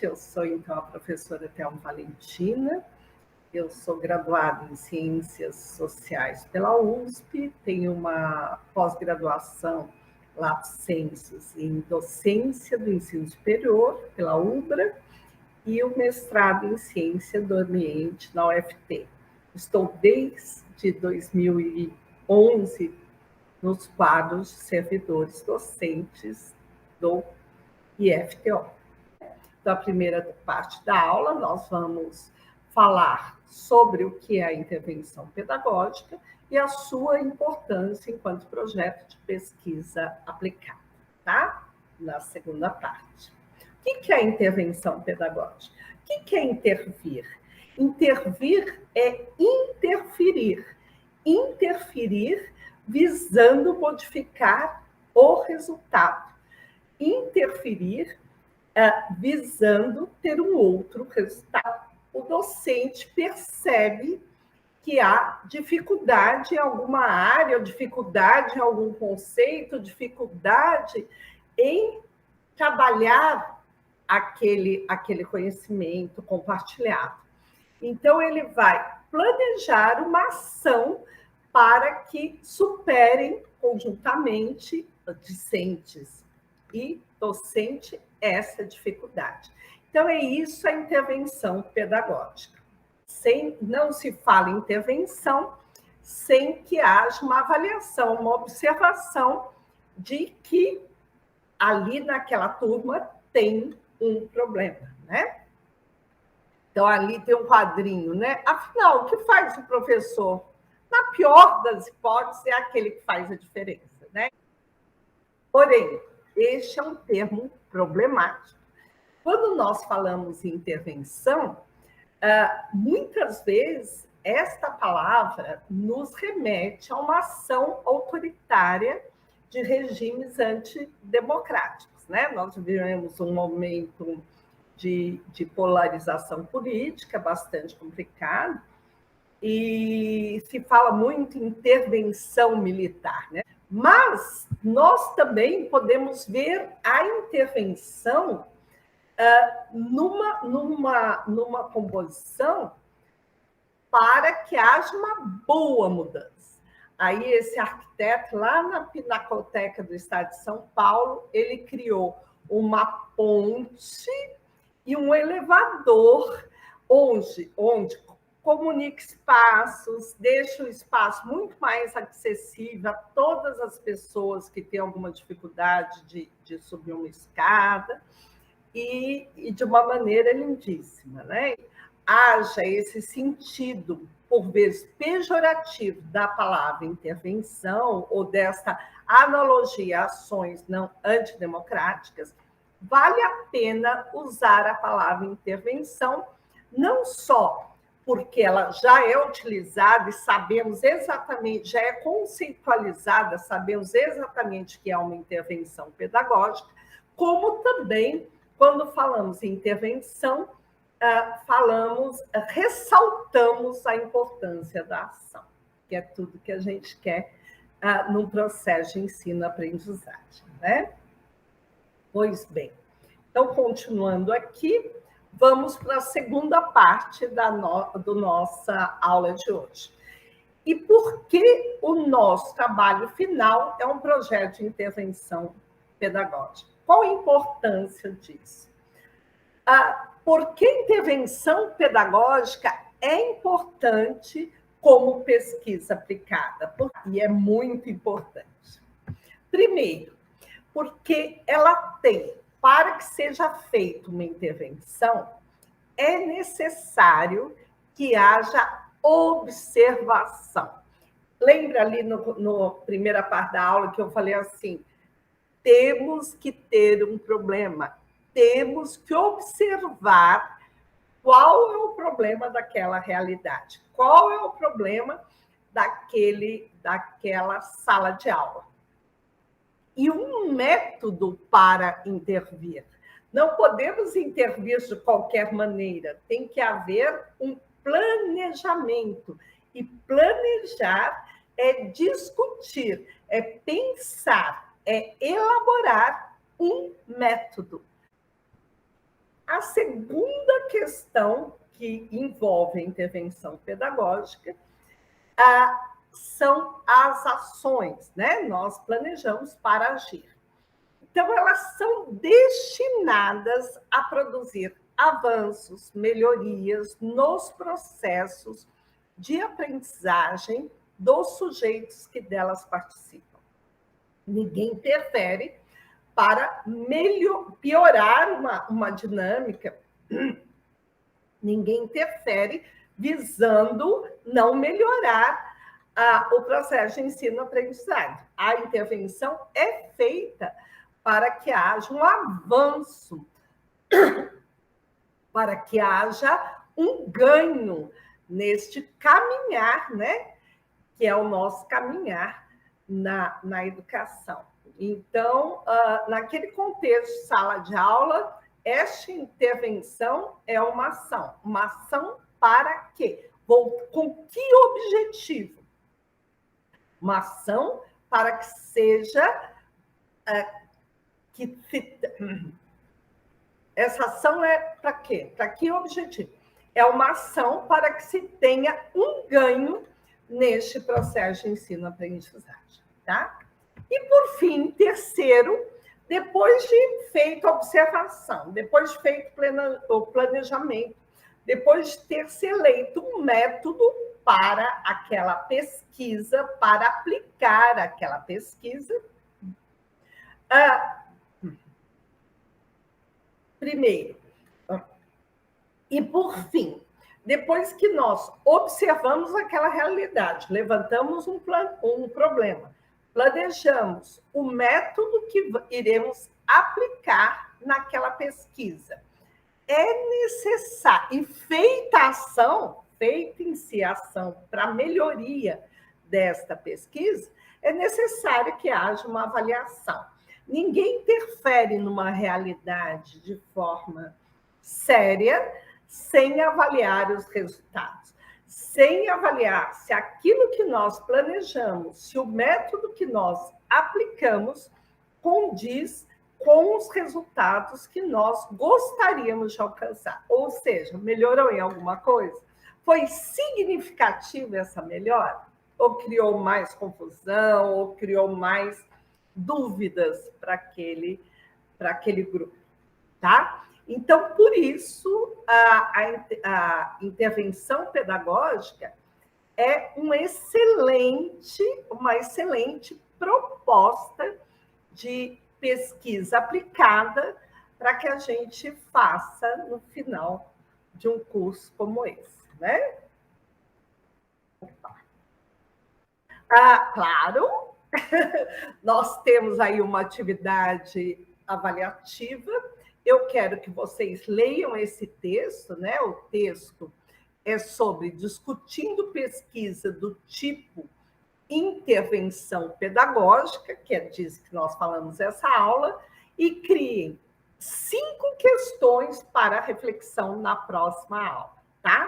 Eu sou, então, a professora Thelma Valentina, eu sou graduada em Ciências Sociais pela USP, tenho uma pós-graduação Lato Sensus em Docência do Ensino Superior pela UBRA e o mestrado em Ciência do Ambiente na UFT. Estou desde 2011 nos quadros de servidores docentes do IFTO. Da primeira parte da aula, nós vamos falar sobre o que é a intervenção pedagógica e a sua importância enquanto projeto de pesquisa aplicada, tá? Na segunda parte. O que é intervenção pedagógica? O que é intervir? Intervir é interferir. Interferir visando modificar o resultado. Interferir visando ter um outro resultado. O docente percebe que há dificuldade em alguma área, dificuldade em algum conceito, dificuldade em trabalhar aquele conhecimento compartilhado. Então, ele vai planejar uma ação para que superem conjuntamente discentes e docente essa dificuldade. Então, é isso a intervenção pedagógica. Não se fala em intervenção sem que haja uma avaliação, uma observação de que ali naquela turma tem um problema, né? Então, ali tem um quadrinho, né? Afinal, o que faz o professor? Na pior das hipóteses, é aquele que faz a diferença, né? Porém, este é um termo problemático. Quando nós falamos em intervenção, muitas vezes esta palavra nos remete a uma ação autoritária de regimes antidemocráticos, né? Nós vivemos um momento de polarização política bastante complicado e se fala muito em intervenção militar, né? Mas nós também podemos ver a intervenção numa composição para que haja uma boa mudança. Aí esse arquiteto, lá na Pinacoteca do Estado de São Paulo, ele criou uma ponte e um elevador onde comunica espaços, deixa o espaço muito mais acessível a todas as pessoas que têm alguma dificuldade de subir uma escada, e de uma maneira lindíssima, né? Haja esse sentido, por vezes, pejorativo da palavra intervenção ou desta analogia a ações não antidemocráticas, vale a pena usar a palavra intervenção, não só porque ela já é utilizada e sabemos exatamente, já é conceitualizada, sabemos exatamente que é uma intervenção pedagógica, como também, quando falamos em intervenção, ressaltamos a importância da ação, que é tudo que a gente quer no processo de ensino-aprendizagem, né? Pois bem, então, continuando aqui, vamos para a segunda parte da nossa aula de hoje. E por que o nosso trabalho final é um projeto de intervenção pedagógica? Qual a importância disso? Por que intervenção pedagógica é importante como pesquisa aplicada? E é muito importante. Primeiro, porque ela tem, para que seja feita uma intervenção, é necessário que haja observação. Lembra ali no primeira parte da aula que eu falei assim, temos que ter um problema, temos que observar qual é o problema daquela realidade, qual é o problema daquela sala de aula. E um método para intervir. Não podemos intervir de qualquer maneira, tem que haver um planejamento. E planejar é discutir, é pensar, é elaborar um método. A segunda questão que envolve a intervenção pedagógica são as ações, né? Nós planejamos para agir. Então, elas são destinadas a produzir avanços, melhorias nos processos de aprendizagem dos sujeitos que delas participam. Ninguém interfere para piorar uma dinâmica, ninguém interfere visando não melhorar o processo de ensino-aprendizagem. A intervenção é feita para que haja um avanço, para que haja um ganho neste caminhar, né? Que é o nosso caminhar na educação. Então, naquele contexto de sala de aula, esta intervenção é uma ação para quê? Com que objetivo? Uma ação para que seja... Essa ação é para quê? Para que objetivo? É uma ação para que se tenha um ganho neste processo de ensino-aprendizagem, tá? E, por fim, terceiro, depois de feita a observação, depois de feito o planejamento, depois de ter se eleito um método para aquela pesquisa, para aplicar aquela pesquisa, primeiro, e por fim, depois que nós observamos aquela realidade, levantamos um problema, planejamos o método que iremos aplicar naquela pesquisa, é necessário, e feita a ação, feita-se a ação para melhoria desta pesquisa, é necessário que haja uma avaliação. Ninguém interfere numa realidade de forma séria sem avaliar os resultados, sem avaliar se aquilo que nós planejamos, se o método que nós aplicamos condiz com os resultados que nós gostaríamos de alcançar. Ou seja, melhorou em alguma coisa? Foi significativa essa melhora? Ou criou mais confusão, ou criou mais dúvidas para aquele grupo, tá? Então, por isso, a intervenção pedagógica é uma excelente proposta de pesquisa aplicada para que a gente faça no final de um curso como esse, né? Claro, nós temos aí uma atividade avaliativa. Eu quero que vocês leiam esse texto, né? O texto é sobre discutindo pesquisa do tipo intervenção pedagógica, que é disso que nós falamos essa aula, e criem 5 questões para reflexão na próxima aula, tá?